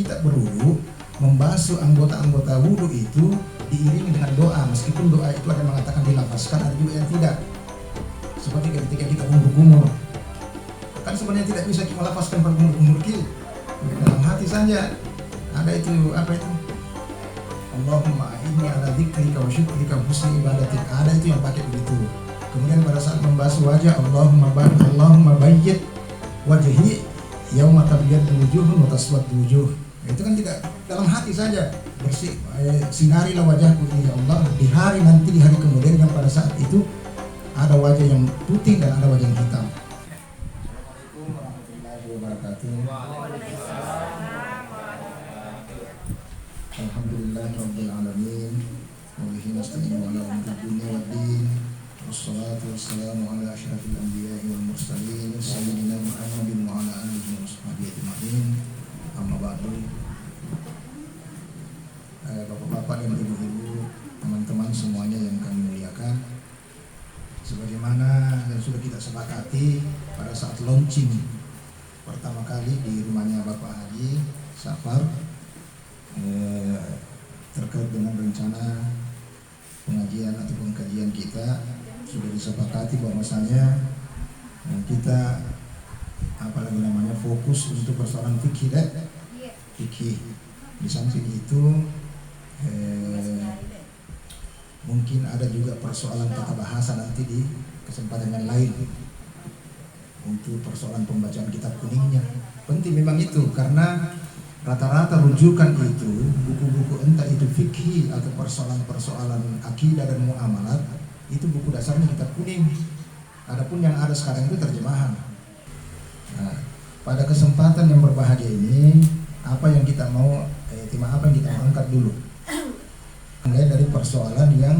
kita berwudu, membasuh anggota-anggota wudu itu diiringi dengan doa, meskipun doa itu ada yang mengatakan dilafazkan, ada juga yang tidak. Seperti ketika kita kumur-kumur, kan sebenarnya tidak bisa kita melafazkan kumur-kumur kita, dalam hati saja ada itu apa itu? Allahumma inni ala dzikrika wa syukrika wa husni ibadatik. Ada itu yang pakai begitu. Kemudian pada saat membasuh wajah, Allahumma bayyid wajhi yauma tabyaddu wujuhun wa taswaddu wujuh. Itu kan tidak dalam hati saja, bersih, sinarilah wajahku ya Allah di hari nanti, di hari kemudian yang pada saat itu ada wajah yang putih dan ada wajah yang hitam. Assalamualaikum warahmatullahi wabarakatuh. Alhamdulillahirabbil alamin wa bihi nasta'inu ala umuri dunya waddin. Wassalatu wassalamu ala asyrafil anbiya'i wal mursalin sayyidina Muhammadin wa ala alihi wa sahbihi ajma'in. Amma ba'du. Bapak-bapak dan ibu-ibu, teman-teman semuanya yang kami muliakan, sebagaimana yang sudah kita sepakati pada saat launching pertama kali di rumahnya Bapak Haji Safar terkait dengan rencana pengajian ataupun kajian kita, sudah disepakati bahwasanya kita apalagi namanya fokus untuk persoalan fikih dan fikih. Di samping itu mungkin ada juga persoalan tata bahasa nanti di kesempatan yang lain untuk persoalan pembacaan kitab kuningnya. Penting memang itu, karena rata-rata rujukan itu buku-buku entah itu fikih atau persoalan-persoalan akidah dan muamalat, itu buku dasarnya kitab kuning. Adapun yang ada sekarang itu terjemahan. Nah, pada kesempatan yang berbahagia ini, apa yang kita mau apa yang kita angkat dulu, mulai dari persoalan yang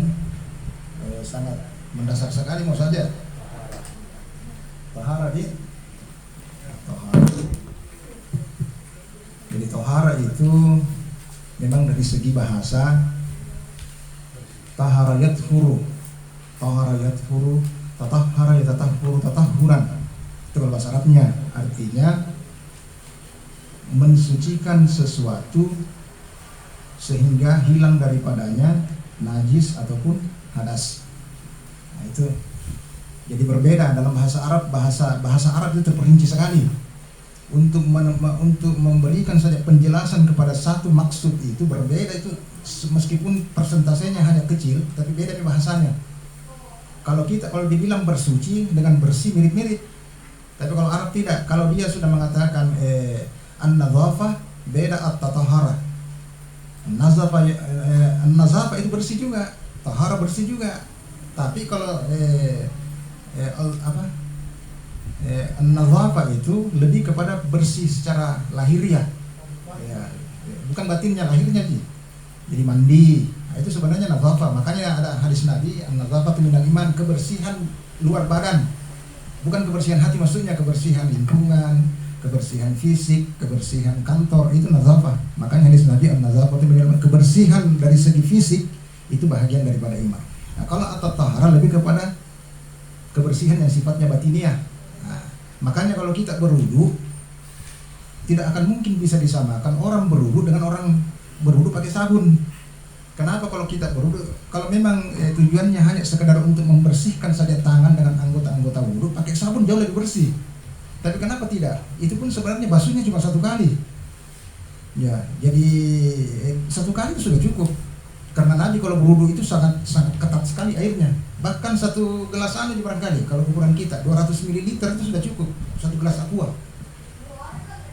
sangat mendasar sekali, mau saja tahara di tahara. Jadi tahara itu memang dari segi bahasa tahara yathuru, tatahhara yatatahhuru tatahhuran. Itu kalau bahasa Arabnya, artinya mensucikan sesuatu sehingga hilang daripadanya najis ataupun hadas. Nah, itu jadi berbeda dalam bahasa Arab. Bahasa Arab itu terperinci sekali untuk memberikan saja penjelasan kepada satu maksud itu berbeda, itu meskipun persentasenya hanya kecil tapi beda bahasanya. Kalau dibilang bersuci dengan bersih mirip-mirip, tapi kalau Arab tidak. Kalau dia sudah mengatakan an-nadzafah beda at-tatahara. An-nazafah itu bersih juga, tahara bersih juga. Tapi kalau an-nazafah itu lebih kepada bersih secara lahiriah, ya, bukan batinnya, lahirnya sih. Jadi mandi, nah, itu sebenarnya nazafah. Makanya ada hadis Nabi, an-nazafatu minal iman, kebersihan luar badan, bukan kebersihan hati, maksudnya kebersihan lingkungan, kebersihan fisik, kebersihan kantor, itu nazafah. Makanya hadis Nabi an-nazafatu minal iman, kebersihan dari segi fisik itu bahagian daripada iman. Nah, kalau at-tahara lebih kepada kebersihan yang sifatnya batiniah. Nah, makanya kalau kita berwudu, tidak akan mungkin bisa disamakan orang berwudu dengan orang berwudu pakai sabun. Kenapa? Kalau kita berwudu, kalau memang tujuannya hanya sekedar untuk membersihkan saja tangan dengan anggota-anggota wudu, pakai sabun jauh lebih bersih. Tapi kenapa tidak? Itu pun sebenarnya basuhnya cuma satu kali. Ya, jadi satu kali itu sudah cukup. Karena Nabi kalau berwudu itu sangat ketat sekali airnya. Bahkan satu gelas aja barangkali, kalau ukuran kita 200 ml itu sudah cukup. Satu gelas aqua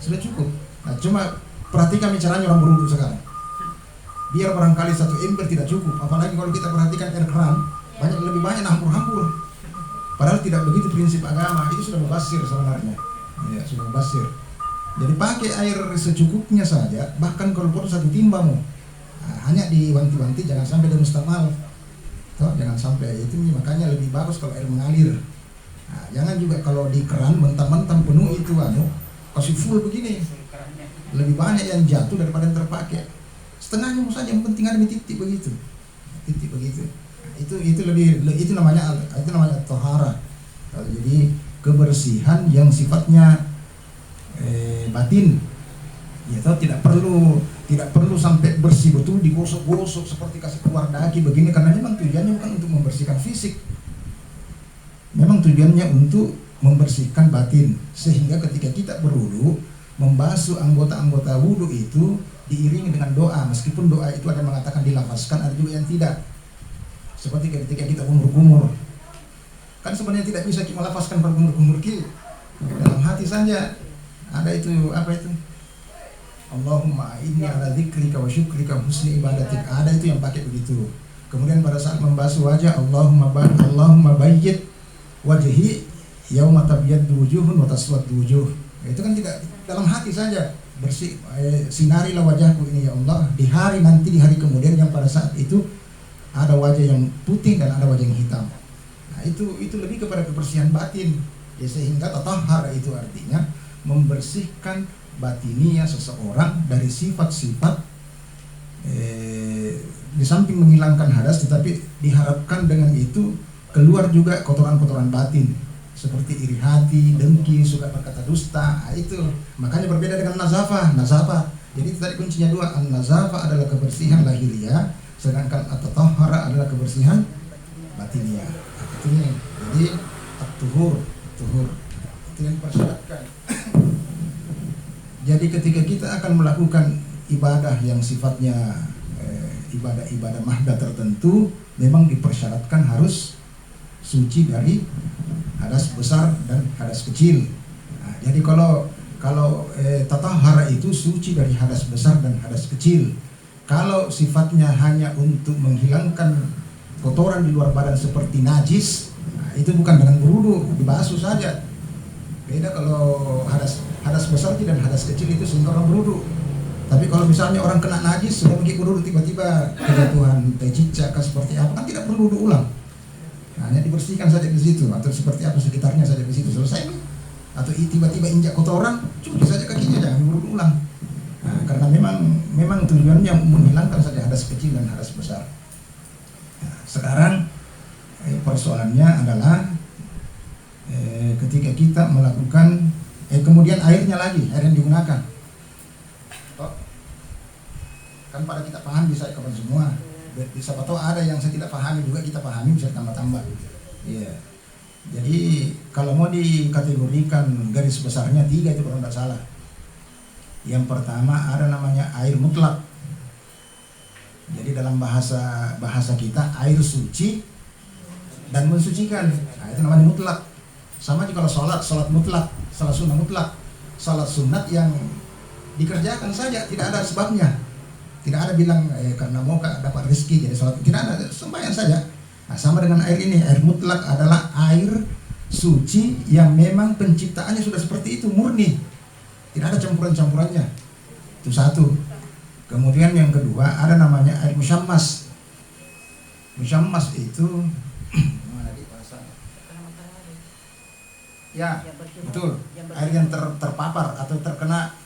sudah cukup. Nah, cuma perhatikan caranya orang berwudu sekarang. Biar barangkali satu ember tidak cukup. Apalagi kalau kita perhatikan air keran, lebih banyak hampur-hampur. Padahal tidak begitu prinsip agama. Itu sudah mubasir sebenarnya. Ya, sudah mubasir. Jadi pakai air secukupnya saja. Bahkan kalau perlu satu timbamu. Nah, hanya diwanti-wanti, jangan sampai dia mustamal. Jangan sampai itu. Makanya lebih bagus kalau air mengalir. Nah, jangan juga kalau di keran mentang-mentang penuh itu kasih full begini. Lebih banyak yang jatuh daripada yang terpakai. Setengahnya saja, yang penting ada titik begitu. Titik begitu. Itu namanya tahara. Jadi kebersihan yang sifatnya batin, Ya toh tidak perlu sampai bersih betul digosok-gosok seperti kasih keluar daging begini, karena memang tujuannya bukan untuk membersihkan fisik. Memang tujuannya untuk membersihkan batin, sehingga ketika kita berwudu membasuh anggota-anggota wudu itu diiringi dengan doa, meskipun doa itu ada yang mengatakan dilafazkan, ada juga yang tidak. Seperti ketika kita kumur-kumur, kan sebenarnya tidak bisa kita melafazkan berkumur-kumur dalam hati saja. Ada itu apa itu? Allahumma inni ala dzikrika wa syukrika husni ibadatik. Ada itu yang pakai begitu. Kemudian pada saat membasuh wajah, Allahumma bayyid wajhi yauma tabyaddu wujuhun wa taswaddu wujuh. Itu kan tidak dalam hati saja. Bersih, sinarilah wajahku ini ya Allah di hari nanti, di hari kemudian yang pada saat itu ada wajah yang putih dan ada wajah yang hitam. Nah, itu lebih kepada kebersihan batin. Ya, sehingga tatahhar itu artinya membersihkan batiniah seseorang dari sifat-sifat di samping menghilangkan hadas, tetapi diharapkan dengan itu keluar juga kotoran-kotoran batin seperti iri hati, dengki, suka berkata dusta. Itu makanya berbeda dengan nazafah. Jadi tadi kuncinya dua, an-nazafah adalah kebersihan lahiriah, sedangkan at-tatahhara adalah kebersihan batiniah. Artinya jadi at-tuhur itu yang dipersyaratkan. Jadi ketika kita akan melakukan ibadah yang sifatnya ibadah mahdah tertentu, memang dipersyaratkan harus suci dari hadas besar dan hadas kecil. Nah, jadi kalau tatahara itu suci dari hadas besar dan hadas kecil. Kalau sifatnya hanya untuk menghilangkan kotoran di luar badan seperti najis, nah, itu bukan dengan berwudu, dibasuh saja. Beda kalau hadas besar dan hadas kecil itu sehingga orang berwudu. Tapi kalau misalnya orang kena najis sudah pergi berwudu, tiba-tiba kejatuhan cicak seperti apa, kan tidak perlu wudu ulang. Nah, hanya dibersihkan saja di situ, atau seperti apa sekitarnya saja di situ, selesai. Atau tiba-tiba injak kotoran, cuci saja kakinya, jangan berwudu ulang. Nah, karena memang tujuannya menghilangkan saja hadas kecil dan hadas besar. Nah, sekarang persoalannya adalah ketika kita melakukan kemudian airnya lagi, air yang digunakan. Kan pada kita paham bisa kapan semua. Siapa tahu ada yang saya tidak pahami juga, kita pahami bisa tambah-tambah. Iya. Jadi kalau mau dikategorikan garis besarnya 3 itu kalau tidak salah. Yang pertama ada namanya air mutlak. Jadi dalam bahasa kita air suci dan mensucikan. Nah, itu namanya mutlak. Sama juga kalau salat mutlak, salat sunnah mutlak. Salat sunat yang dikerjakan saja, tidak ada sebabnya. Tidak ada bilang karena mau dapat rezeki jadi salat, tidak ada, sembahyang saja. Nah, sama dengan air ini, air mutlak adalah air suci yang memang penciptaannya sudah seperti itu, murni. Tidak ada campuran-campurannya. Itu satu. Kemudian yang kedua ada namanya air musyammas. Musyammas itu mana di bahasanya? Ya, betul. Air yang terpapar atau terkena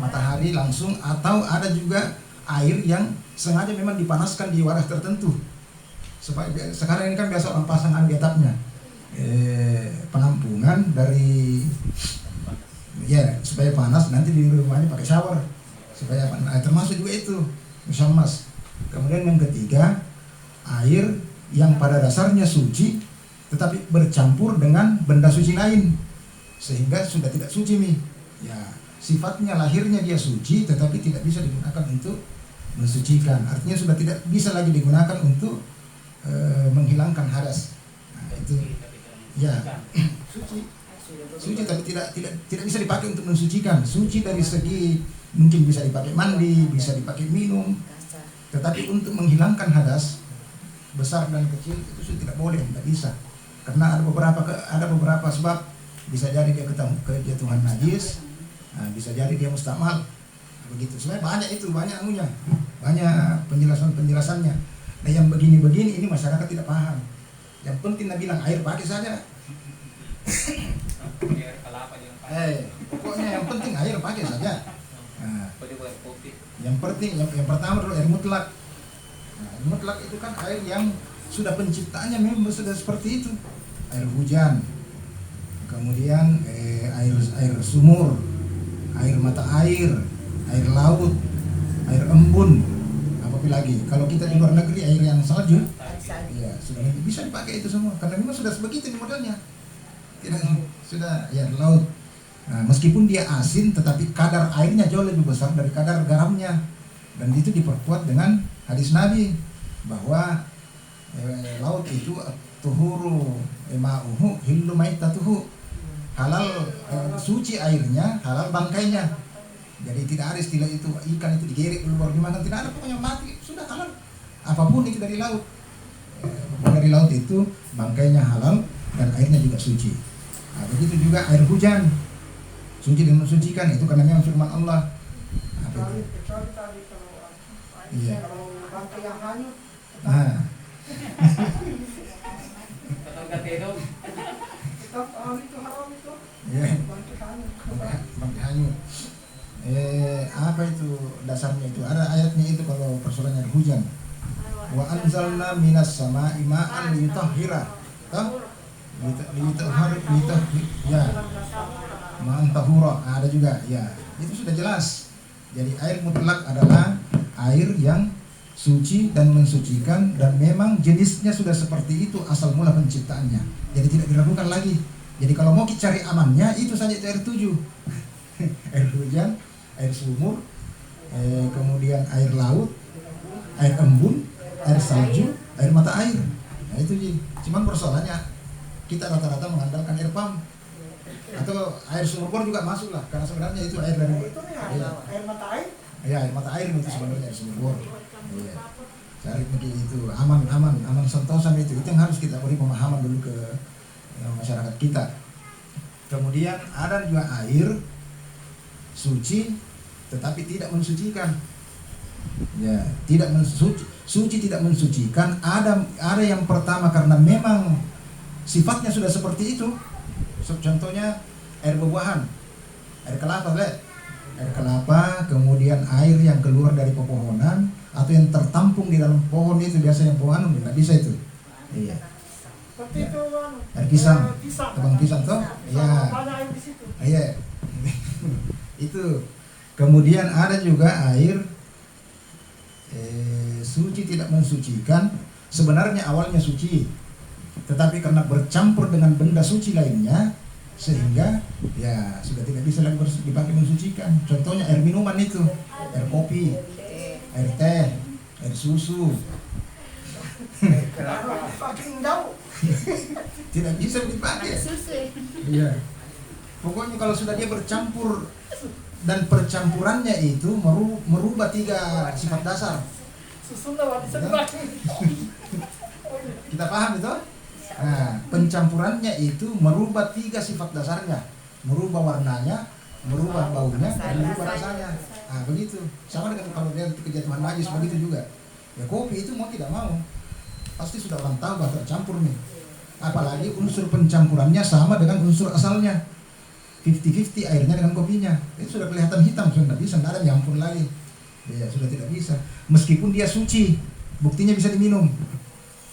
matahari langsung, atau ada juga air yang sengaja memang dipanaskan di wadah tertentu. Supaya sekarang ini kan biasa orang pasang getapnya, penampungan dari supaya panas, nanti di rumahnya pakai shower supaya termasuk juga itu musyammas. Kemudian yang ketiga, air yang pada dasarnya suci tetapi bercampur dengan benda suci lain sehingga sudah tidak suci nih. Ya, sifatnya lahirnya dia suci tetapi tidak bisa digunakan untuk mensucikan. Artinya sudah tidak bisa lagi digunakan untuk menghilangkan hadas. Nah, itu ya suci tapi tidak bisa dipakai untuk mensucikan. Suci dari segi mungkin bisa dipakai mandi, bisa dipakai minum, tetapi untuk menghilangkan hadas besar dan kecil itu tidak boleh, tidak bisa. Karena ada beberapa sebab. Bisa jadi dia kejatuhan najis, nah, bisa jadi dia mustamal, begitu. Sebenarnya banyak anunya, banyak penjelasannya. Nah, yang begini-begini ini masyarakat tidak paham. Yang penting nak bilang air pakai saja. Pokoknya yang penting air pakai saja. Nah, yang pertama dulu air mutlak. Nah, air mutlak itu kan air yang sudah penciptaannya memang sudah seperti itu. Air hujan, kemudian air sumur, air mata air, air laut, air embun, apalagi lagi. Kalau kita di luar negeri air yang salju, ya sudah bisa dipakai itu semua karena memang sudah sebegitu modelnya. Tidak, sudah ya laut. Nah, meskipun dia asin, tetapi kadar airnya jauh lebih besar dari kadar garamnya, dan itu diperkuat dengan hadis Nabi bahwa laut itu tuhuru ma'uhu hillu maitatuhu, halal suci airnya, halal bangkainya. Jadi tidak ada istilah itu ikan itu digerek dulu baru dimakan, tidak ada, pokoknya mati sudah halal. Apapun itu dari laut, dari laut itu bangkainya halal dan airnya juga suci. Nah, begitu juga air hujan, suci dan mensucikan, itu karena memang firman Allah. Kecuali tadi kalau Iya. kalau bangkai yang hanyut, Nah, tetap itu haram itu. iya. Bangkai hanyut. Bangkai hanyut. Apa itu dasarnya itu? Ada ayatnya itu kalau persoalan air hujan. Wa anzalna minas sama'i ma'an liyutahhira. Toh? Ya. Ma'an tahura. Ada juga. Ya. Itu sudah jelas. Jadi air mutlak adalah air yang suci dan mensucikan, dan memang jenisnya sudah seperti itu asal mula penciptaannya. Jadi tidak diragukan lagi. Jadi kalau mau cari amannya, itu saja itu air 7. Air hujan, air sumur, kemudian air laut, air embun, air salju, air mata air. Nah itu Ji. Cuman persoalannya kita rata-rata mengandalkan air pump atau air sumur juga masuk lah, karena sebenarnya itu air dari Air mata air. ya air mata air itu sebenarnya air sumur. Iya. Cari begitu itu aman sentosa itu yang harus kita beri pemahaman dulu ke masyarakat kita. Kemudian ada juga air suci tetapi tidak mensucikan. Ya, tidak suci tidak mensucikan. Ada yang pertama karena memang sifatnya sudah seperti itu. Contohnya air buah-buahan, air kelapa, air kelapa, kemudian air yang keluar dari pepohonan atau yang tertampung di dalam pohon itu, biasanya pohon nggak bisa itu. Iya. Seperti Ya. itu kan. Air pisang, tebang pisang toh? Iya. Banyak air di situ. Iya. Itu. Kemudian ada juga air suci tidak mensucikan. Sebenarnya awalnya suci, tetapi karena bercampur dengan benda suci lainnya sehingga ya sudah tidak bisa lagi dipakai mensucikan. Contohnya air minuman itu, air kopi, air teh, air susu. Pakai jauh. Tidak bisa dipakai. Iya. Pokoknya kalau sudah dia bercampur, dan percampurannya itu merubah 3 sifat dasar. Susunya bisa dipakai. Kita paham itu? Nah, pencampurannya itu merubah 3 sifat dasarnya, merubah warnanya, merubah baunya, dan merubah rasanya. Nah, begitu. Sama dengan kalau dia kejatuhan najis begitu juga. Ya kopi itu mau tidak mau pasti sudah orang tahu bahwa tercampur nih. Apalagi unsur pencampurannya sama dengan unsur asalnya. 50-50 airnya dengan kopinya. Itu sudah kelihatan hitam, sudah tidak bisa, tidak ada nyampur lagi. Ya, sudah tidak bisa. Meskipun dia suci, buktinya bisa diminum.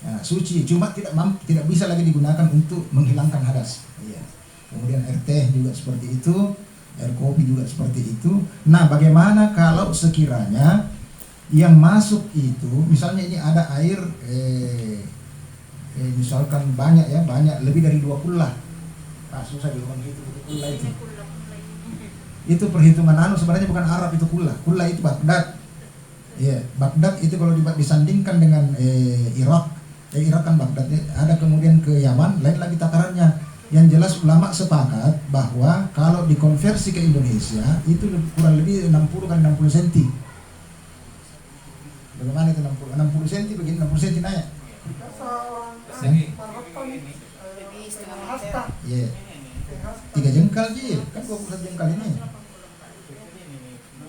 Ya, suci, cuma tidak bisa lagi digunakan untuk menghilangkan hadas. Ya. Kemudian air teh juga seperti itu, air kopi juga seperti itu. Nah, bagaimana kalau sekiranya yang masuk itu, misalnya ini ada air, misalkan banyak lebih dari 2 kullah. Susah dihitung itu kullah itu. Itu perhitungan sebenarnya bukan Arab itu kullah. Kullah itu Baghdad. Iya, Baghdad itu kalau disandingkan dengan Irak kan Baghdad. Ada kemudian ke Yaman, lain lagi takarannya. Yang jelas ulama sepakat bahwa kalau dikonversi ke Indonesia itu kurang lebih 60 kali 60 cm. Bagaimana itu 60 cm begini, 60 cm naik. Iya. 3 jengkal sih, kan 21 jengkal ini.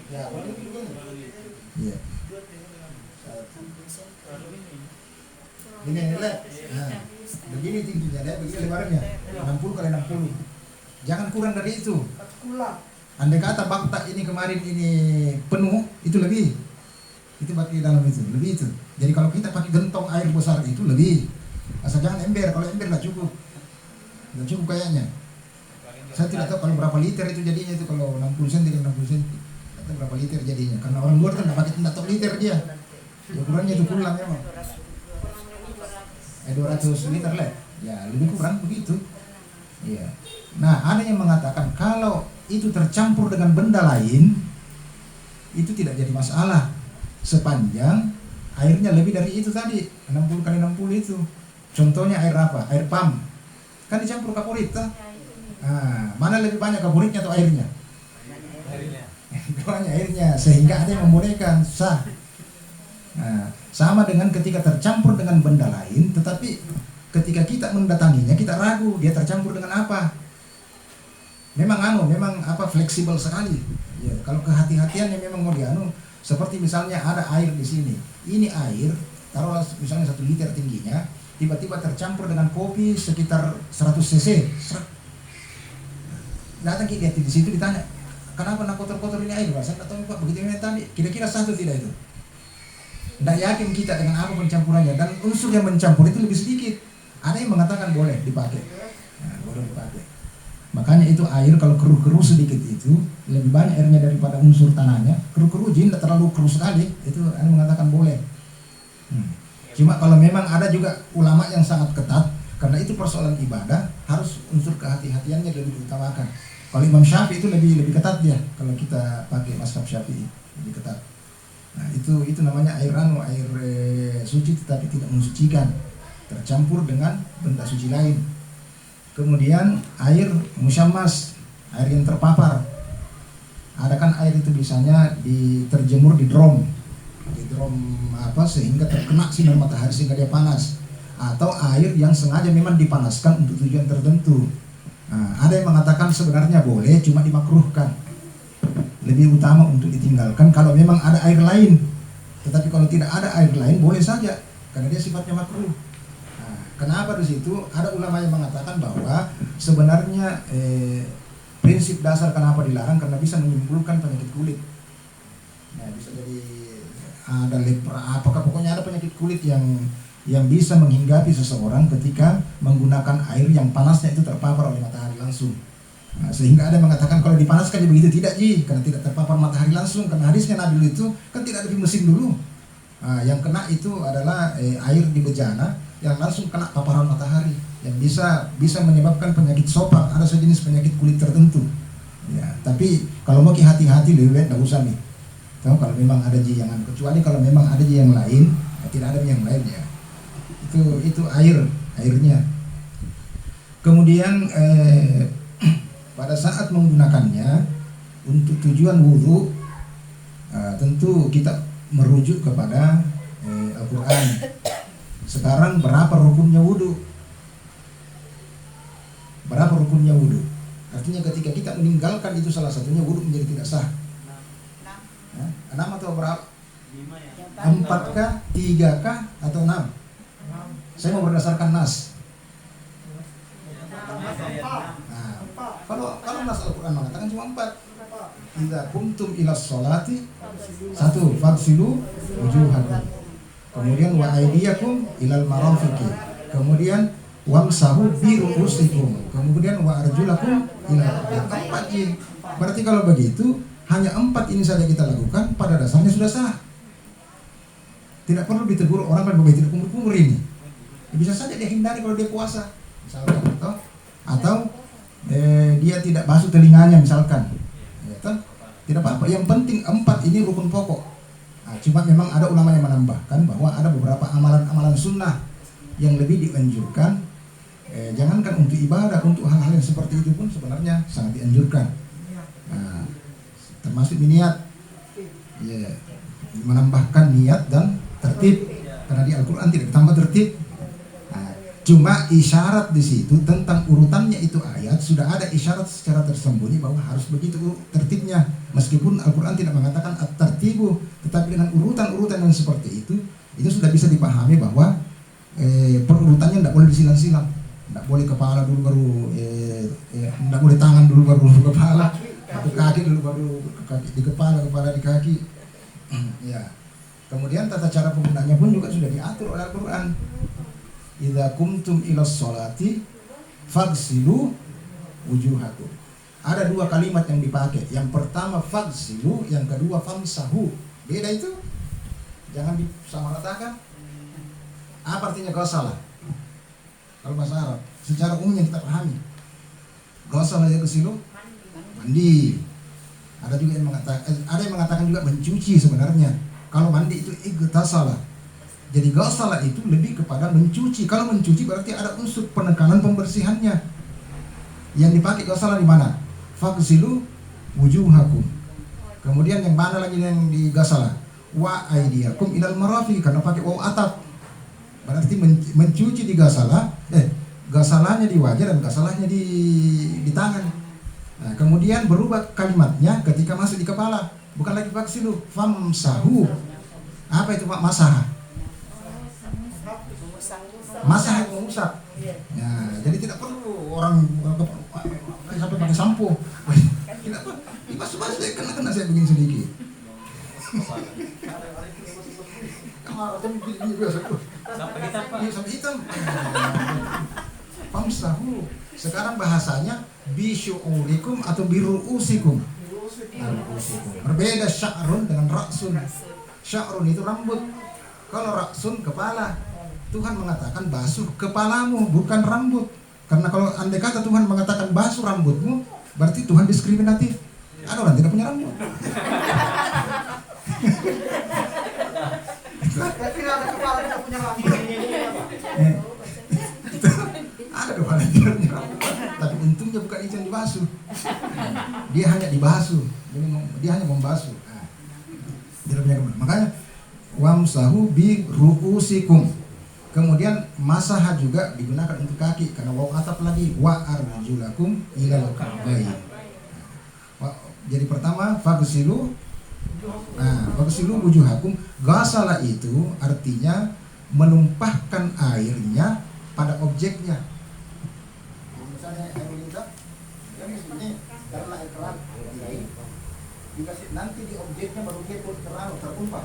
Ya, iya. Ini nilai. Nah, begini tingginya deh, begini lebarnya. 60 kali 60. Jangan kurang dari itu. Andai kata bakta ini kemarin ini penuh, itu lebih. Itu pakai dalam itu, lebih itu. Jadi kalau kita pakai gentong air besar itu lebih. Asal jangan ember, kalau ember lah cukup. Nggak cukup kayaknya. Saya tidak tahu kalau berapa liter itu jadinya itu kalau 60 cm dan 60 cm. Kata berapa liter jadinya? Karena orang luar kan nggak tahu liter dia. Ukurannya itu kurang memang. 200 liter lah. Ya lebih kurang begitu. Iya. Nah ada yang mengatakan kalau itu tercampur dengan benda lain itu tidak jadi masalah sepanjang airnya lebih dari itu tadi 60 kali 60 itu. Contohnya air apa? Air pam. Kan dicampur kaporit toh? Nah, mana lebih banyak kaporitnya atau airnya? Banyak airnya, sehingga ada yang membolehkan sah. Nah, sama dengan ketika tercampur dengan benda lain, tetapi ketika kita mendatanginya kita ragu dia tercampur dengan apa. Memang fleksibel sekali. Ya, kalau kehati-hatiannya memang mau dianu, seperti misalnya ada air di sini. Ini air, taruhlah misalnya 1 liter tingginya, tiba-tiba tercampur dengan kopi sekitar 100 cc. Datang kita lihat di situ ditanya, kenapa nak kotor-kotor ini air? Saya tak tahu Pak, begitu ini tadi. Kira-kira satu tidak itu? Tidak yakin kita dengan apa pencampurannya, dan unsur yang mencampur itu lebih sedikit. Ada yang mengatakan boleh dipakai. Nah, boleh dipakai. Makanya itu air kalau keruh-keruh sedikit itu lebih banyak airnya daripada unsur tanahnya. Keruh-keruh jin tidak terlalu keruh sekali, itu ada yang mengatakan boleh. Cuma kalau memang ada juga ulama yang sangat ketat, karena itu persoalan ibadah harus unsur kehati-hatiannya lebih diutamakan. Kalau Imam Syafi'i itu lebih ketat dia. Kalau kita pakai mazhab Syafi'i lebih ketat. Nah itu namanya air suci tetapi tidak mensucikan, tercampur dengan benda suci lain. Kemudian air musyammas, air yang terpapar. Ada kan air itu biasanya terjemur di drum sehingga terkena sinar matahari sehingga dia panas. Atau air yang sengaja memang dipanaskan untuk tujuan tertentu. Nah, ada yang mengatakan sebenarnya boleh, cuma dimakruhkan. Lebih utama untuk ditinggalkan kalau memang ada air lain. Tetapi kalau tidak ada air lain boleh saja, karena dia sifatnya makruh. Nah, kenapa di situ? Ada ulama yang mengatakan bahwa sebenarnya prinsip dasar kenapa dilarang karena bisa menimbulkan penyakit kulit. Nah, bisa jadi ada lepra, apakah pokoknya ada penyakit kulit yang bisa menghinggapi seseorang ketika menggunakan air yang panasnya itu terpapar oleh matahari langsung. Nah, sehingga ada yang mengatakan kalau dipanaskan begitu tidak karena tidak terpapar matahari langsung, karena hadisnya Nabi itu kan tidak ada mesin dulu. Nah, yang kena itu adalah air di bejana yang langsung kena paparan matahari yang bisa menyebabkan penyakit sopak, ada sejenis penyakit kulit tertentu. Ya, tapi kalau mau hati-hati lebih baik tidak usah nih. Tahu kalau memang ada jangan, kecuali kalau memang ada yang lain, tidak ada yang lain ya. Itu airnya. Kemudian pada saat menggunakannya untuk tujuan wudhu, tentu kita merujuk kepada Al-Quran. Sekarang berapa rukunnya wudhu? Berapa rukunnya wudhu? Artinya ketika kita meninggalkan itu salah satunya wudhu menjadi tidak sah. 6 atau berapa? 4 kah? 3 kah? Atau 6? Saya mau berdasarkan nas. Nah, kalau nas Al-Quran mengatakan cuma 4. Idza kumtum ila sholati 1 fagsilu wujuhakum. Kemudian wa aydiyakum ilal marafiqi. Kemudian wamsahu bi ru'usikum. Kemudian wa arjulakum ila 4. Berarti kalau begitu hanya 4 ini saja kita lakukan, pada dasarnya sudah sah. Tidak perlu ditegur orang kan begitu kumur-kumur ini. Ya, bisa saja dia hindari kalau dia puasa, misalkan, atau dia tidak basuh telinganya misalkan, ya, tidak apa-apa. Yang penting 4 ini rukun pokok. Nah, cuma memang ada ulama yang menambahkan bahwa ada beberapa amalan-amalan sunnah yang lebih dianjurkan. Jangankan untuk ibadah, untuk hal-hal yang seperti itu pun sebenarnya sangat dianjurkan. Nah, termasuk niat, ya, menambahkan niat dan tertib, karena di Al-Quran tidak ditambah tertib. Cuma isyarat di situ tentang urutannya itu ayat sudah ada isyarat secara tersembunyi bahwa harus begitu tertibnya. Meskipun Al-Quran tidak mengatakan at-tartibu, tetapi dengan urutan-urutan yang seperti itu sudah bisa dipahami bahwa perurutannya tidak boleh disilang-silang. Tidak boleh kepala dulu baru tidak boleh tangan dulu baru kepala, atau kaki dulu baru kaki, di kepala di kaki. Ya. Kemudian tata cara penggunaannya pun juga sudah diatur oleh Al-Quran. Idza kumtum ila sholati fagsilu wujuhakum. Ada dua kalimat yang dipakai. Yang pertama fagsilu, yang kedua famsahu. Beda itu. Jangan disamaratakan. Apa artinya ghasalah? Kalau bahasa Arab, secara umum yang kita pahami. Ghasalah yaghsilu, mandi. Ada yang mengatakan juga mencuci sebenarnya. Kalau mandi itu igtasalah. Jadi ghasalah itu lebih kepada mencuci. Kalau mencuci berarti ada unsur penekanan pembersihannya. Yang dipakai ghasalah di mana? Fagsilu wujuhakum. Kemudian yang mana lagi yang digasalah? Wa aydiyakum ilal marafiq, karena pakai waw ataf. Berarti mencuci di gasalah, gasalahnya di wajah dan gasalahnya di tangan. Nah, kemudian berubah kalimatnya ketika masuk di kepala, bukan lagi fagsilu, famsahu. Apa itu Pak? Masah. Masah itu mengusap. Ya, jadi tidak perlu orang sampai pakai sampo. Tidak apa? Dibasuh-basuh saya kena saya begini sedikit. Sampai hitam Pak. Iya, sampai hitam. Famsahu. Sekarang bahasanya bisyu'urikum atau biru'usikum. Berbeda sya'run dengan ra'sun. Sya'run itu rambut. Kalau ra'sun kepala. Tuhan mengatakan basuh kepalamu, bukan rambut. Karena kalau andai kata Tuhan mengatakan basuh rambutmu, berarti Tuhan diskriminatif. Ada orang tidak punya rambut. Tapi ada kepala tidak punya rambut. Ada kepala tidak punya rambut. Tapi untungnya bukan itu yang dibasuh. Dia hanya dibasuh. Dia hanya membasuh. Tidak punya rambut. Makanya wamsahu bi ru'usikum. Kemudian masaha juga digunakan untuk kaki karena waw atap lagi wa arjulakum ilal ka'bayn. Jadi pertama fagsilu. Nah, fagsilu wujuhakum. Ghasala itu artinya menumpahkan airnya pada objeknya. Misalnya air lidah, ini karena air keran dikasih nanti di objeknya baru dia tertumpah.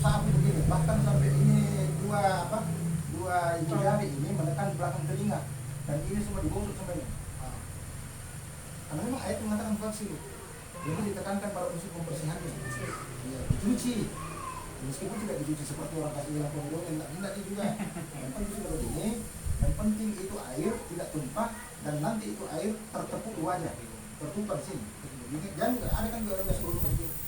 Sampai begini, bahkan sampai ini dua jari ini menekan belakang telinga dan ini semua digosok sampai ini. Karena memang ayat mengatakan fagsilu, jadi ditekankan pada unsur pembersihannya. Ya, dicuci, meskipun tidak dicuci seperti orang kasih bilang pembunuh, tidak juga. Yang penting sudah begini, yang penting itu air tidak tumpah dan nanti itu air tertepuk di wajah, tertumpah di sini. Jangan ada kan orang yang sebelum begini.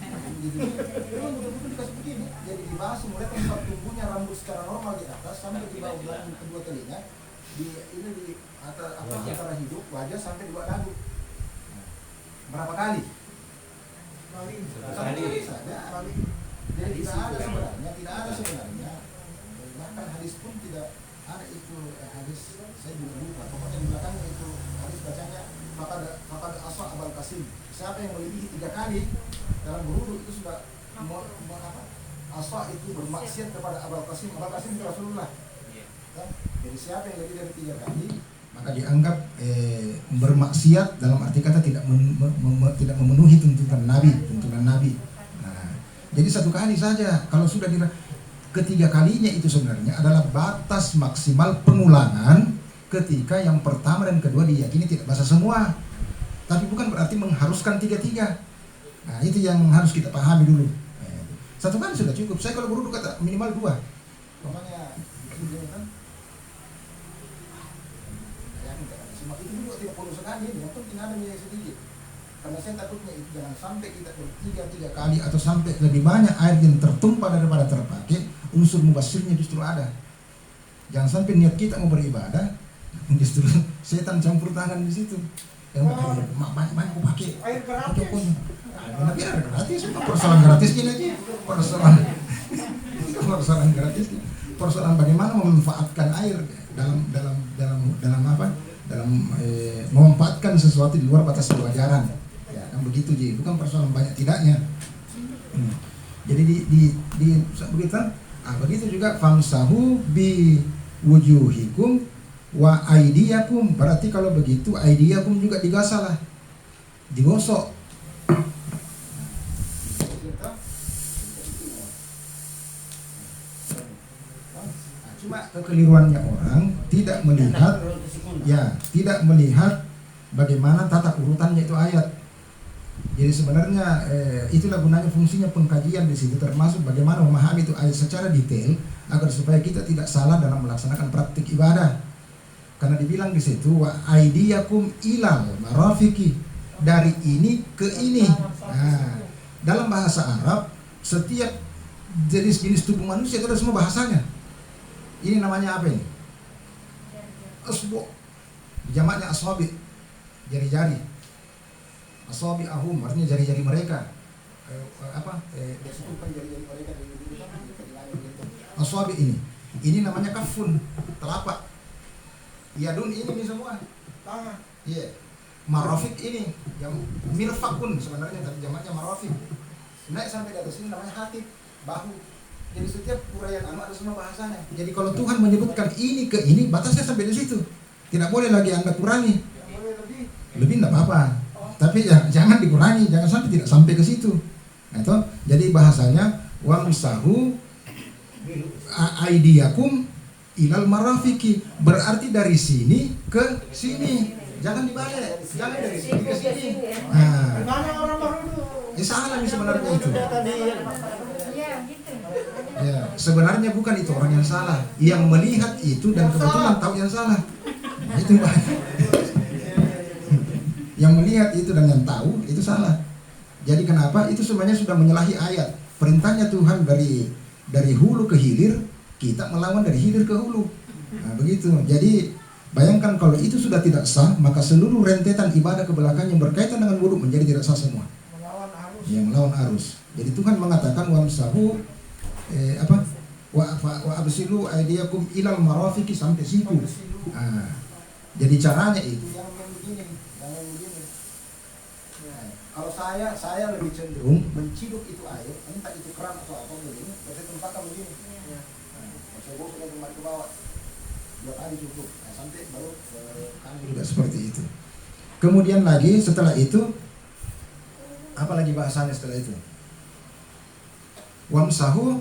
Betul-betul dikasih begini, jadi dibasuh mulai tempat tumbuhnya rambut secara normal di atas sampai di bawah belakang kedua telinga, di antara hidup wajah sampai di bawah dagu. Berapa kali? Kali saja. Jadi tidak ada sebenarnya. Bahkan hadis pun tidak ada itu hadis, saya juga lupa. Pokoknya di belakangnya itu hadis bacanya fakad aswa abal kasim. Siapa yang melebihi 3 kali dalam berwudu itu sudah aswa itu bermaksiat kepada abal kasim. Abal kasim itu Rasulullah. Jadi siapa yang lebih dari 3 kali maka dianggap bermaksiat dalam arti kata tidak tidak memenuhi tuntunan Nabi. Nah, jadi 1 kali saja. Kalau sudah ketiga kalinya itu sebenarnya adalah batas maksimal pengulangan ketika yang pertama dan kedua diyakini tidak basah semua. Tapi bukan berarti mengharuskan 3-3. Nah, itu yang harus kita pahami dulu. 1 kali sudah cukup. Saya kalau berwudu kata minimal 2. Pokoknya itu kan. Itu juga tidak perlu sekali, yang penting ada minyak sedikit. Karena saya takutnya itu jangan sampai kita bertiga kali atau sampai lebih banyak air yang tertumpah daripada terpakai, unsur mubasirnya justru ada. Jangan sampai niat kita mau beribadah, justru setan campur tangan di situ. Yang banyak aku pakai Air gratis. Tapi ada gratis, persoalan gratisnya lagi. Persoalan gratisnya. Persoalan bagaimana memanfaatkan air dalam apa? Dalam memanfaatkan sesuatu di luar batas kewajaran. Ya, kan begitu jadi bukan persoalan banyak tidaknya. Jadi begitu juga famsahu bi wujuhikum wa aidiyakum. Berarti kalau begitu aidiyakum juga digasalah, digosok. Cuma kekeliruannya orang tidak melihat Ya, tidak melihat bagaimana tata urutannya itu ayat. Jadi sebenarnya itulah gunanya fungsinya pengkajian di situ, termasuk bagaimana memahami itu ayat secara detail agar supaya kita tidak salah dalam melaksanakan praktik ibadah. Karena dibilang di situ wa aidiyakum ilal marafiki, dari ini ke ini. Nah, dalam bahasa Arab setiap jenis-jenis tubuh manusia itu ada semua bahasanya. Ini namanya apa ini? Asbu, jamaknya asabi, jari-jari. Asabi ahum artinya jari-jari mereka. Jari-jari mereka asabi ini namanya kafun, telapak. Yadun ini semua tangan. Iya. Marafik ini yang mirfakun sebenarnya, tapi jamaknya marafik. Naik sampai di atas ini namanya hati, bahu. Jadi setiap uraian ada semua bahasanya. Jadi kalau Tuhan menyebutkan ini ke ini, batasnya sampai di situ. Tidak boleh lagi Anda kurangi. Lebih tidak apa-apa. Tapi ya, jangan dikurangi, jangan sampai tidak sampai ke situ. Atau jadi bahasanya wamsahu aidiyakum ilal marafiki, berarti dari sini ke sini, jangan dibalik, jangan dari sini ke sini. Nah, salah nih sebenarnya itu. Ya, sebenarnya bukan itu orang yang salah, yang melihat itu dan kebetulan tahu yang salah. Nah, itu yang melihat itu dan yang tahu itu salah. Jadi kenapa? Itu sebenarnya sudah menyalahi ayat. Perintahnya Tuhan dari hulu ke hilir, kita melawan dari hilir ke hulu. Nah, begitu. Jadi bayangkan kalau itu sudah tidak sah, maka seluruh rentetan ibadah ke belakang yang berkaitan dengan wudu menjadi tidak sah semua. Melawan arus. Jadi Tuhan mengatakan wamsahu wa absilu aydiyakum ilal marafiqi, sampai situ. Nah, jadi caranya itu yang begini. Kalau saya lebih cenderung menciduk itu air, entah itu keran atau apa begini, saya tempatkan begini. Saya bawa ke tempat ke bawah, 2 kali cukup. Nah, sampai baru kami juga seperti itu. Kemudian lagi setelah itu, apa lagi bahasanya setelah itu? Wamsahu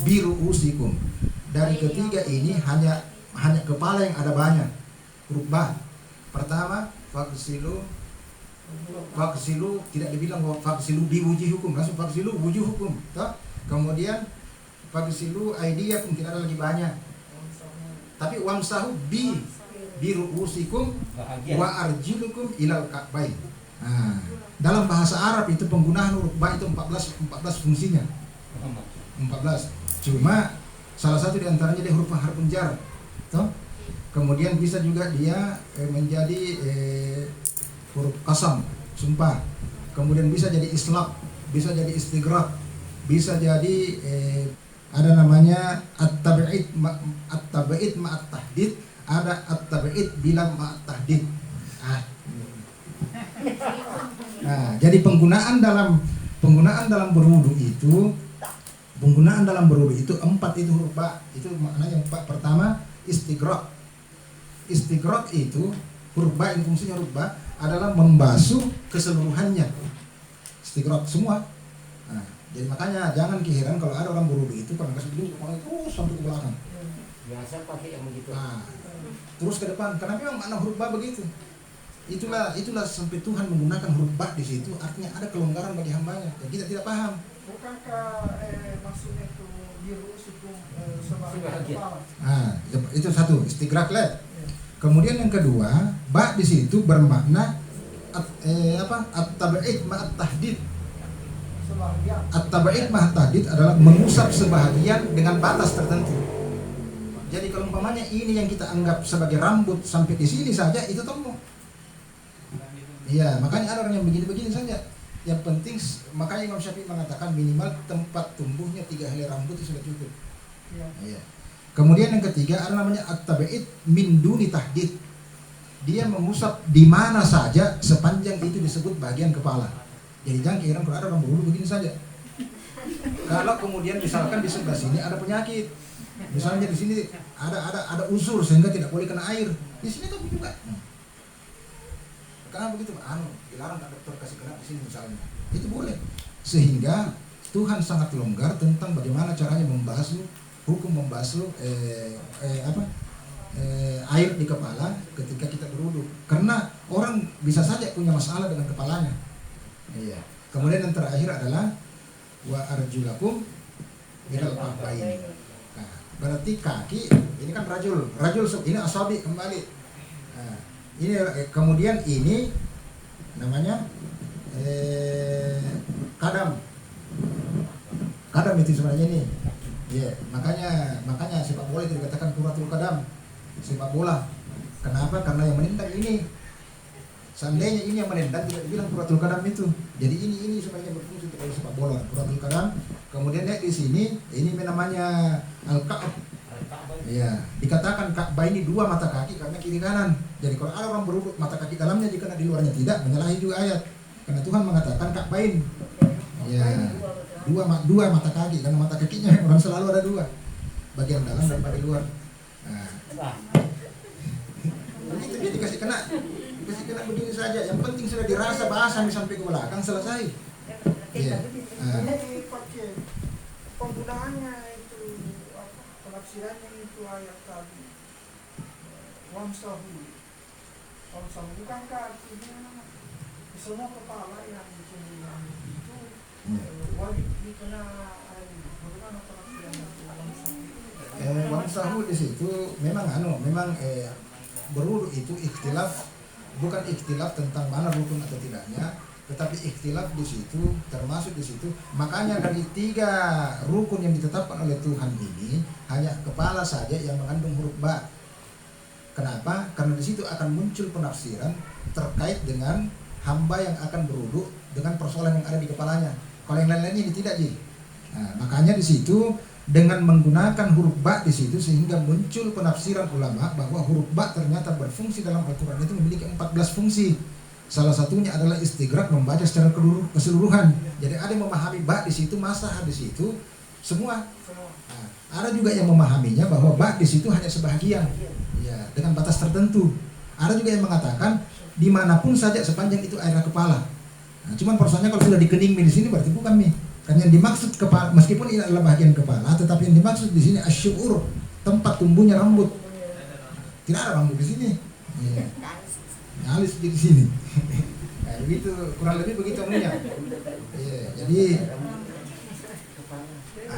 biruusikum. Dari ketiga ini hanya kepala yang ada banyak. Rukbah. Pertama, faksilu tidak dibilang faksilu biwujuhukum, langsung faksilu wujuhukum. Kemudian faksilu aidiyakum, tidak ada lagi banyak. Tapi wamsahu biruusikum wa arjilukum ilal ka'bain. Nah, dalam bahasa Arab itu penggunaan huruf ba itu 14 fungsinya. 14. Cuma salah satu di antaranya dia huruf harfun jar. Kemudian bisa juga dia menjadi huruf qasam, sumpah. Kemudian bisa jadi islaq, bisa jadi istighraq, bisa jadi ada namanya at-tab'id ma'at tahdid, ada at-tab'id bila ma'at tahdid. Nah, jadi penggunaan dalam berwudu itu 4 itu huruf ba. Itu maknanya 4. Pertama, istighraq. Istighraq itu huruf ba, yang fungsinya huruf ba adalah membasuh keseluruhannya. Istighraq semua. Nah, jadi makanya jangan keheran kalau ada orang berwudu itu kalau kasih dulu kepala terus sampai ke belakang. Biasa pakai yang begitu. Nah, terus ke depan. Karena memang makna huruf ba begitu. Itulah sampai Tuhan menggunakan huruf ba di situ, artinya ada kelonggaran bagi hambanya. Dan kita tidak paham. Bukankah maksudnya itu biruusikum sebagai kepala? Nah, itu satu, istighraq lah. Kemudian yang kedua, ba di situ bermakna at-tab'id ma'at tahdid. At-tab'id ma'at tahdid adalah mengusap sebahagian dengan batas tertentu. Jadi kalau umpamanya ini yang kita anggap sebagai rambut sampai di sini saja, itu temu. Iya, makanya ada orang yang begini-begini saja. Yang penting, makanya Imam Syafi'i mengatakan minimal tempat tumbuhnya 3 helai rambut itu sudah cukup. Iya. Kemudian yang ketiga ada namanya at-tab'id min duni tahdid. Dia mengusap di mana saja sepanjang itu disebut bagian kepala. Jadi jangan kira kalau ada orang berwudu begini saja. Kalau kemudian misalkan di sebelah sini ada penyakit, misalnya di sini ada unsur sehingga tidak boleh kena air, di sini tapi juga. Karena begitu, dilarang dokter kasih kena di sini misalnya, itu boleh. Sehingga Tuhan sangat longgar tentang bagaimana caranya membasuh, hukum membasuh air di kepala ketika kita berwudu. Karena orang bisa saja punya masalah dengan kepalanya. Iya. Kemudian yang terakhir adalah wa arjulakum minal ka'bayn. Nah, berarti kaki ini kan rajul ini asabi kembali. Nah, ini kemudian ini namanya kadam itu sebenarnya ini. Iya, makanya sepak bola itu dikatakan kuratul kadam, sepak bola. Kenapa? Karena yang menendang ini. Seandainya ini yang menendang tidak dibilang kuratul kadam itu. Jadi ini sebenarnya berfungsi untuk sepak bola, kuratul kadam. Kemudian di sini ini namanya al-ka'b. Ya, dikatakan Ka'bah ini dua mata kaki karena kiri kanan. Jadi kalau ada orang berwudu mata kaki dalamnya jika di luarnya tidak, menyalahi juga ayat. Karena Tuhan mengatakan Ka'bain. Ya, dua mata kaki karena mata kakinya orang selalu ada dua. Bagian dalam dan bagian luar. Nah. Begitu dia dikasih kena begini saja. Yang penting sudah dirasa bahasa sampai ke belakang selesai. Iya. Jadi pakai penggunaannya itu penafsirannya itu ayat tadi wamsahu bukankah artinya semua kepala yang kemudian itu wajib dikena air? Bagaimana penafsirannya itu wamsahu? Wamsahu di situ memang berwudu itu ikhtilaf, bukan ikhtilaf tentang mana rukun atau tidaknya, tetapi ikhtilaf di situ termasuk di situ. Makanya dari 3 rukun yang ditetapkan oleh Tuhan ini hanya kepala saja yang mengandung huruf ba. Kenapa? Karena di situ akan muncul penafsiran terkait dengan hamba yang akan berwudu dengan persoalan yang ada di kepalanya. Kalau yang lain-lainnya tidak, Ji. Nah, makanya di situ dengan menggunakan huruf ba di situ sehingga muncul penafsiran ulama bahwa huruf ba ternyata berfungsi dalam Al-Qur'an itu memiliki 14 fungsi. Salah satunya adalah istighraq, membaca secara keseluruhan. Jadi ada yang memahami ba di situ, masah di situ semua. Nah, ada juga yang memahaminya bahwa ba di situ hanya sebahagian. Ya, dengan batas tertentu. Ada juga yang mengatakan dimanapun saja sepanjang itu area kepala. Nah, cuman persoalannya kalau sudah dikening di sini berarti bukan mie. Karena yang dimaksud kepala, meskipun ini adalah bagian kepala, tetapi yang dimaksud di sini asyur, tempat tumbuhnya rambut. Tidak ada rambut di sini. Ya. Alis di sini. Nah, begitu, kurang lebih begitu umumnya. Ya,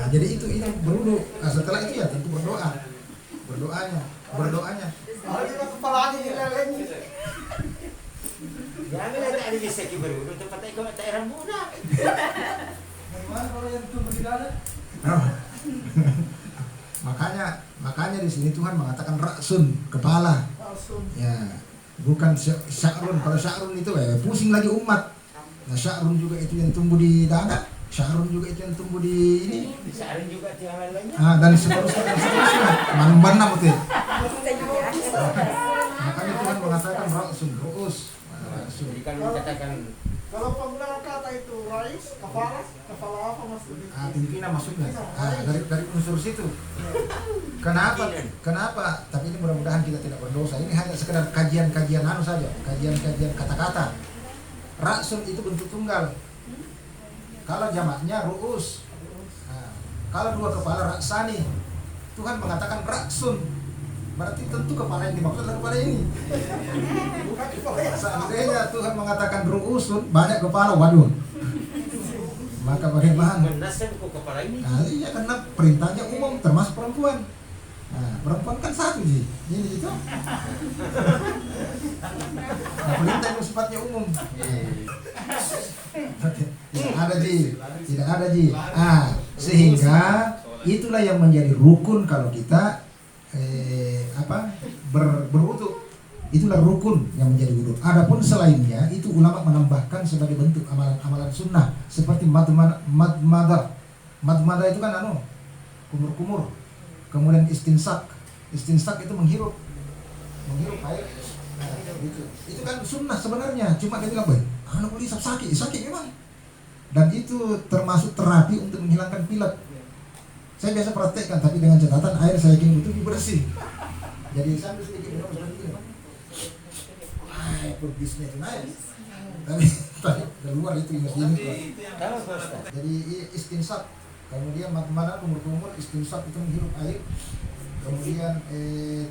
jadi itu berwudu. Nah, setelah itu ya tentu berdoanya. Ada kepalanya dileleng. Jangan ada bisa berwudu tempat ikut tak rambut dah. Bagaimana kalau yang tumbuh di dalam? Makanya di sini Tuhan mengatakan raksun, kepala. Ya, bukan sya'run. Kalau sya'run itu pusing lagi umat. Nah, sya'run juga itu yang tumbuh di dada, sya'run juga itu yang tumbuh di ini. Sya'run juga yang lainnya. Dan seterusnya. Mana betul. Makanya Tuhan mengatakan raksun, ru'us. Jadi kalau dikatakan kalau penggunaan kata itu rais, kepala apa maksudnya? Pimpinan maksudnya. Dari unsur situ. Kenapa? Tapi ini mudah-mudahan kita tidak berdosa. Ini hanya sekedar kajian saja, kajian kata-kata. Raksun itu bentuk tunggal. Kalau jamaknya ru'us. Kalau 2 kepala raksani. Tuhan mengatakan raksun. Berarti tentu kepala yang dimaksud adalah kepala ini. Seandainya Tuhan mengatakan ru'usun, banyak kepala, waduh. Maka bagaimana? menasan kok kepala ini. Nah, iya karena perintahnya umum termasuk perempuan. Nah, perempuan kan satu sih. Ini gitu. Nah, perintah itu sifatnya umum. Tidak ada ji. Sehingga itulah yang menjadi rukun kalau kita berwudu. Itulah rukun yang menjadi wudu. Adapun selainnya itu ulama menambahkan sebagai bentuk amalan sunnah seperti madmadah. Madmadah itu kan kumur-kumur. Kemudian istinsak itu menghirup air. Nah, gitu. Itu kan sunnah sebenarnya. Cuma dia bilang boleh sakit memang. Dan itu termasuk terapi untuk menghilangkan pilek. Saya biasa praktekkan, tapi dengan catatan air saya ingin itu bersih. Jadi sambil sedikit minum seperti ini. Berbisnya itu naik. Tapi keluar itu ini. Jadi istinsak. Kemudian mana kumur-kumur istinsak itu menghirup air. Kemudian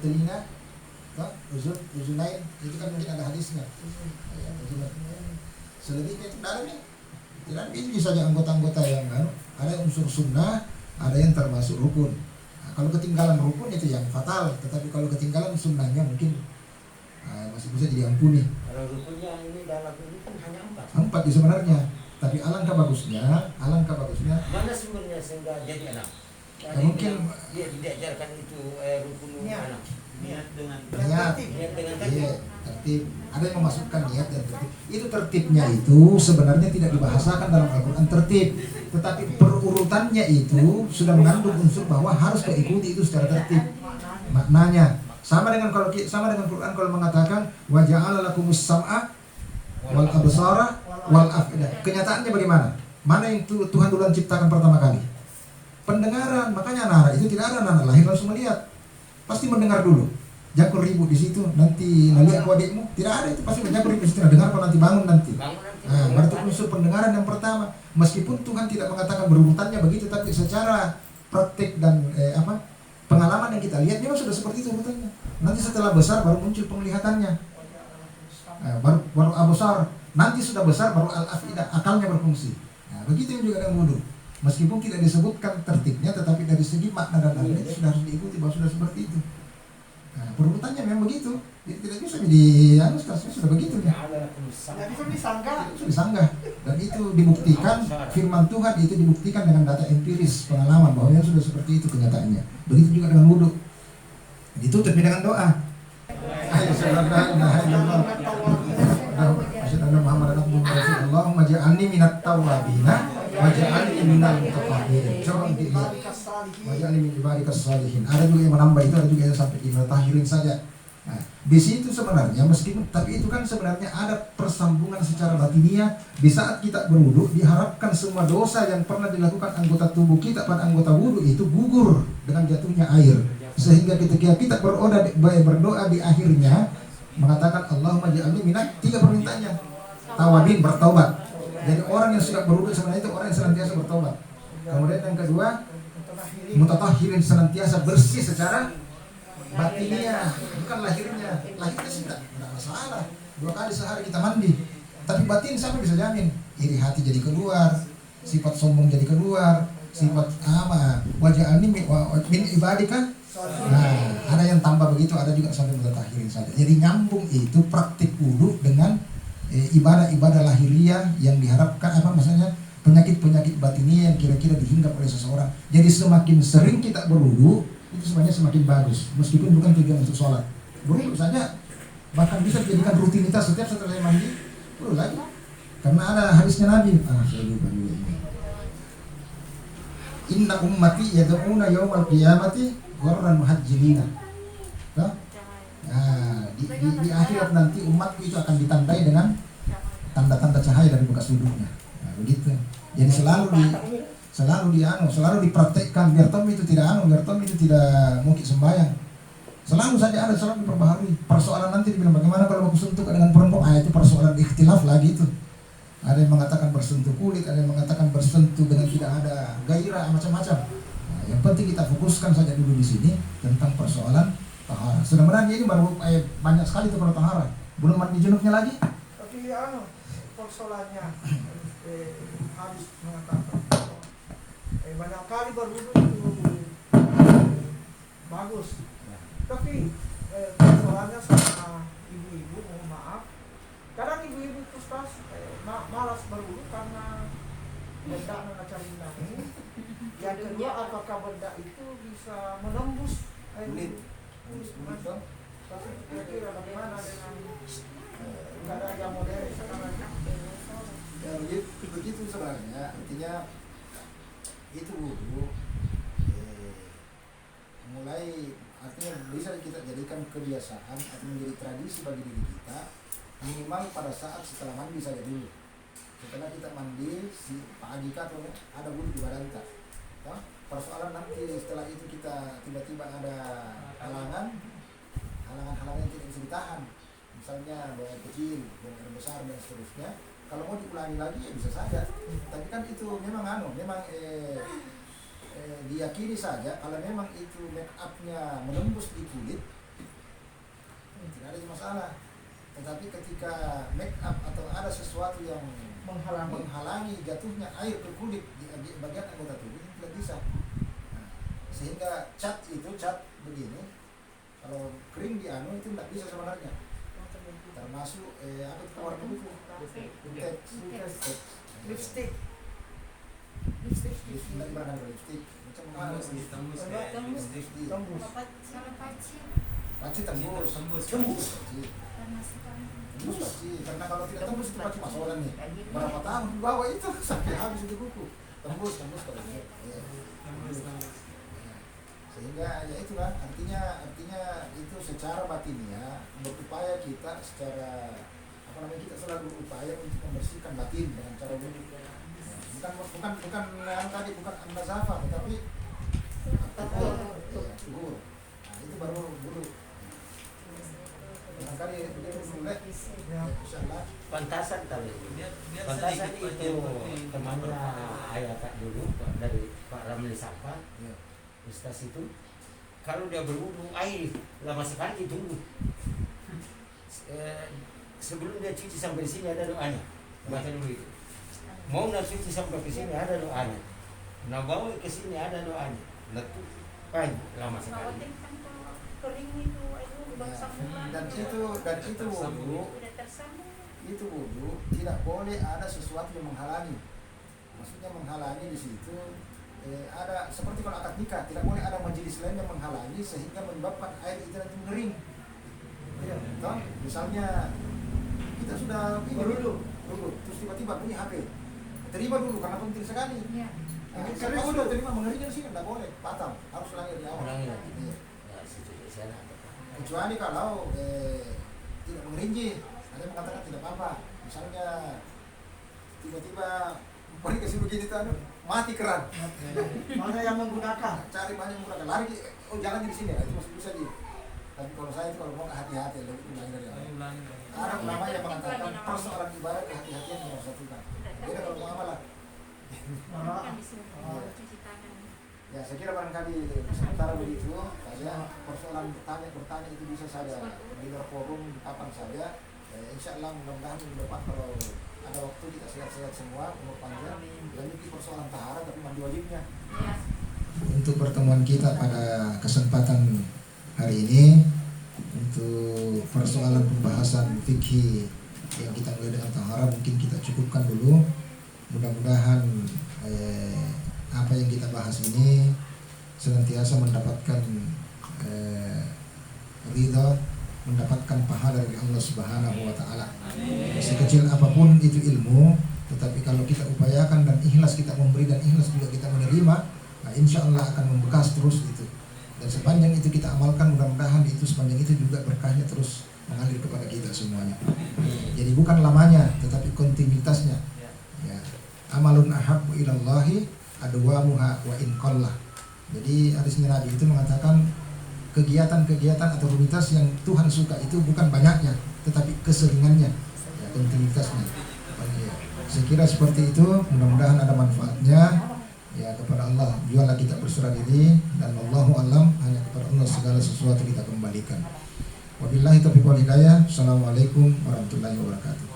telinga uzunain itu kan mungkin ada hadisnya. Ya, selebihnya itu tidak ada nih. Tidak ada, ini saja anggota-anggota yang ada unsur sunnah, ada yang termasuk rukun. Nah, kalau ketinggalan rukun itu yang fatal, tetapi kalau ketinggalan sunnahnya mungkin masih bisa diampuni. Kalau rukunnya ini dalam ini kan hanya 4. 4 itu sebenarnya, tapi alangkah bagusnya. Mana sumbernya sehingga jadi 6? Ya, mungkin dia diajarkan itu rukun 6. Niat dengan niat dengan iya, tertib. Ada yang memasukkan niat dan tertib. Itu tertibnya itu sebenarnya tidak dibahasakan dalam Al-Quran tertib, tetapi perurutannya itu sudah mengandung unsur bahwa harus diikuti itu secara tertib. Maknanya sama dengan Quran kalau mengatakan wa ja'ala lakumus sam'a wal absara wal af'idah. Kenyataannya bagaimana? Mana yang Tuhan duluan ciptakan pertama kali? Pendengaran. Makanya anak-anak itu tidak ada anak lahir langsung melihat. Pasti mendengar dulu. Jakul ribut di situ, nanti lihat adikmu. Tidak ada itu, pasti jakul ribut di situ. Dengar kok nanti bangun nanti. Nah, berarti unsur pendengaran yang pertama. Meskipun Tuhan tidak mengatakan berurutannya begitu, tapi secara praktik dan pengalaman yang kita lihat memang sudah seperti itu urutannya. Nanti setelah besar baru muncul penglihatannya. Baru absar. Nanti sudah besar baru al-afidah, akalnya berfungsi. Nah, begitu yang juga dengan wudu. Meskipun tidak disebutkan tertibnya, tetapi dari segi makna dan artinya itu sudah harus diikuti bahwa sudah seperti itu. Nah, perurutannya memang begitu. Jadi tidak bisa sudah begitu ya. Jadi itu disanggah. Itu disanggah. Dan itu dibuktikan, firman Tuhan itu dibuktikan dengan data empiris, pengalaman bahwa yang sudah seperti itu kenyataannya. Begitu juga dengan wudu. Ditutup dengan doa. Allahumma ja'alni minat tawwabina waj'alni minal mutatahhirin. Coba dilihat. Waj'alni min ibadikas salihin. Ada juga yang menambah itu, ada juga yang sampai di mutatahhirin saja. Nah, di situ sebenarnya meskipun tapi itu kan sebenarnya ada persambungan secara batiniah. Di saat kita berwudu diharapkan semua dosa yang pernah dilakukan anggota tubuh kita pada anggota wudu itu gugur dengan jatuhnya air. Sehingga ketika kita berdoa di akhirnya mengatakan Allahumma ja'alni minat, 3 permintaannya. Tawabin, bertaubat. Jadi orang yang suka berwudu sebenarnya itu orang yang senantiasa bertobat. Kemudian yang kedua, mutatahhirin, senantiasa bersih secara batiniah, bukan lahirnya. Lahirnya sih tidak masalah. 2 kali sehari kita mandi. Tapi batin siapa bisa jamin? Iri hati jadi keluar, sifat sombong jadi keluar, sifat waj'alni min ibadika. Nah, ada yang tambah begitu, ada juga sampai mutatahhirin saja. Jadi nyambung itu praktik wudu dengan ibadah-ibadah lahiriah yang diharapkan maksudnya penyakit-penyakit batiniah yang kira-kira dihinggap oleh seseorang. Jadi semakin sering kita berwudu itu sebenarnya semakin bagus, meskipun bukan tujuan untuk sholat. Berwudu saja bahkan bisa dijadikan rutinitas setiap setelah mandi wudu lagi. Karena ada hadisnya Nabi. Saya lupa dulu ini. Inna ummati yad'una yawmal qiyamati ghurran muhajjilina. Nah, di akhirat nanti umatku itu akan ditandai dengan tanda-tanda cahaya dari bekas wudhunya. Nah, begitu. Jadi selalu dipraktekkan biar Tom itu tidak mungkin sembahyang. Selalu saja ada, selalu diperbaharui. Persoalan nanti dibilang bagaimana kalau mau bersentuh dengan perempuan, itu persoalan ikhtilaf lagi itu. Ada yang mengatakan bersentuh kulit, ada yang mengatakan bersentuh dengan tidak ada gairah, macam-macam. Nah, yang penting kita fokuskan saja dulu di sini tentang persoalan tahara. Sebenarnya ini baru banyak sekali itu kalau tahara. Belum mandi junubnya lagi. Tapi persoalannya habis mengatakan banyak kali berwudu itu bagus. Tapi persoalannya sama ibu-ibu, mohon maaf. Kadang ibu-ibu Ustaz malas berwudu karena benda cari nahi. Yang kedua, apakah benda itu bisa menembus air wudu? Tapi kira-kira bagaimana dengan keadaan yang modern sekarang? Ya, begitu sebenarnya, artinya itu wudu mulai artinya bisa kita jadikan kebiasaan atau menjadi tradisi bagi diri kita, minimal pada saat setelah mandi saja dulu. Setelah kita mandi, si pagi atau ada wudu di badan kita. Persoalan nanti setelah itu kita tiba-tiba ada halangan yang tidak bisa ditahan, misalnya buang air kecil, buang air besar dan seterusnya. Kalau mau diulangi lagi ya bisa saja, tapi kan itu memang diyakini saja kalau memang itu make upnya menembus di kulit, tidak ada masalah. Tetapi ketika make up atau ada sesuatu yang menghalangi jatuhnya air ke kulit di bagian anggota tubuh itu tidak bisa. Nah, sehingga cat begini kalau kering di anu itu tidak bisa sebenarnya. Termasuk apa itu warna itu? Lipstick. Lipstick macam mana? Tembus. Pasti tembus. Tembus pasti, karena kalau tidak tembus itu pasti masalah nih. Berapa tahun di bawah itu sampai habis itu buku. Tembus kalau itu. Sehingga ya itulah artinya itu secara batinnya berupaya kita secara kita selalu berupaya untuk membersihkan batin dengan cara wudhu. Bukan an-nazafah tetapi tuhur. Nah, itu baru wudhu. Barangkali begitu mulai. Insyaallah. Pantasan tadi. Pantasan itu temannya ayah tak dulu dari Pak Ramli Sapa. Ustaz itu kalau dia berwudu air lama sekali ditunggu. Sebelum dia cuci sampai di sini ada doanya. Baca dulu itu. Mau nak cuci sampai ke sini ada doanya. Nah bawa ke sini ada doanya. Letup panjang lama sekali. Kering itu dan itu wudu tidak boleh ada sesuatu yang menghalangi. Maksudnya menghalangi di situ ada seperti kalau akad nikah tidak boleh ada majelis lain yang menghalangi sehingga menyebabkan air itu nanti mengering. Ya, toh, misalnya kita sudah dulu, terus tiba-tiba bunyi HP. Terima dulu karena penting sekali. Iya. Nah, kalau sudah terima mengeringnya di sini tidak boleh, batal, harus ulangi dari awal. Iya. Kecuali kalau tidak mengerinci, ada yang mengatakan tidak apa-apa. Misalnya tiba-tiba paling kasih begini tuh mati keran. Mana yang menggunakan? Cari mana yang menggunakan, lari jangan di sini, itu masih bisa di. Tapi kalau saya itu kalau mau hati-hati, lebih ulangi dari awal. Ada ulama yang mengatakan persoalan ibadah kehati-hatian yang harus dilakukan. Beda kalau muamalah. Ya, saya kira barangkali sementara begitu saja. Persoalan bertanya itu bisa saja di luar forum kapan saja. Insya Allah mudah-mudahan minggu depan kalau ada waktu kita sehat-sehat semua, umur panjang. Lanjut di persoalan taharah tapi mandi wajibnya. Untuk pertemuan kita pada kesempatan hari ini untuk persoalan pembahasan fikih yang kita mulai dengan taharah mungkin kita cukupkan dulu. Mudah-mudahan apa yang kita bahas ini senantiasa mendapatkan ridha, mendapatkan pahala dari Allah Subhanahu wa taala. Sekecil apapun itu ilmu, tetapi kalau kita upayakan dan ikhlas kita memberi dan ikhlas juga kita menerima, nah insya Allah akan membekas terus itu. Dan sepanjang itu kita amalkan, mudah-mudahan itu sepanjang itu juga berkahnya terus mengalir kepada kita semuanya. Jadi bukan lamanya, tetapi kontinuitasnya. Ya. Amalun ahabbu ilallahi adwamuha wa in qallah. Jadi hadisnya Nabi itu mengatakan kegiatan-kegiatan atau rutinitas yang Tuhan suka itu bukan banyaknya, tetapi keseringannya, ya, kontinuitasnya. Ya. Saya kira seperti itu, mudah-mudahan ada manfaatnya. Ya, kepada Allah jualah kita berserah diri, dan Allahu alam, hanya kepada Allah segala sesuatu kita kembalikan. Wabillahi taufiq wal hidayah. Assalamualaikum warahmatullahi wabarakatuh.